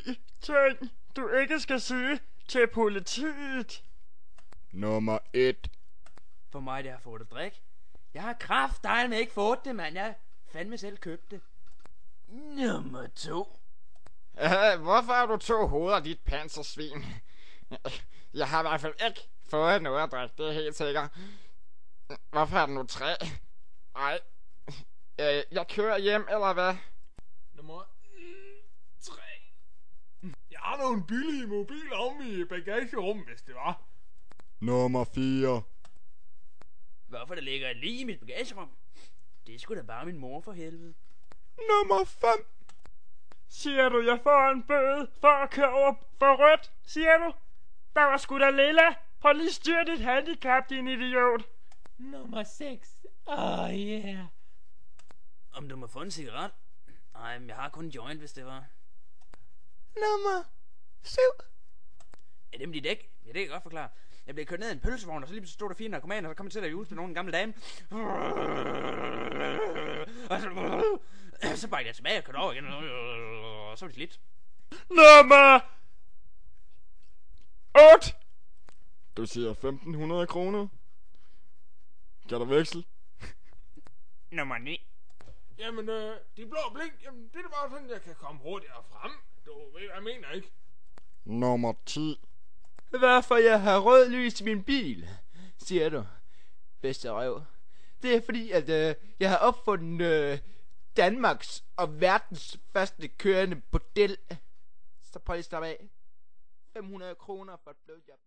10 ting, du ikke skal sige til politiet. Nummer 1. For mig, det har fået et drik. Jeg har kraftedeme ikke fået det, mand. Jeg har fandme selv købt det. Nummer 2. Hvorfor har du 2 hoveder, dit pansersvin? Jeg har i hvert fald ikke fået noget at drikke, det er helt sikkert. Hvorfor er der nu 3? Ej, jeg kører hjem, eller hvad? Nummer 3. Jeg har nogle billige mobiler om i bagagerummet, hvis det var. Nummer 4. Hvorfor der ligger lige i mit bagagerum? Det er sgu da bare min mor for helvede. Nummer 5. Siger du, jeg får en bøde for at køre over for rødt? Siger du? Der var sgu da lilla. Prøv lige styr dit handicap, din idiot. Nummer 6. Yeah. Om du må få en cigaret? Nej, men jeg har kun en joint, hvis det var. Nummer 7. Er det med dit dæk? Ja, det kan jeg godt forklare. Jeg blev kørt ned i en pølsevogn, og så lige stod der 4 narkomaner, og så kom jeg til at hjulpes med nogen gamle dame. Og så brækkede jeg tilbage og kørte over igen, og så var det slidt. Nummer 8. Du siger 1.500 kroner. Kan der veksel? Nummer 9. Jamen, de blå blink, jamen, det er bare sådan, jeg kan komme hurtigere frem. Du ved, hvad jeg mener, ikke? Nummer 10. Hvorfor jeg har rød lys i min bil, siger du, bedste røv. Det er fordi, at jeg har opfundet Danmarks og verdens første kørende bordel. Så prøv lige at slappe af. 500 kroner for et blowjob.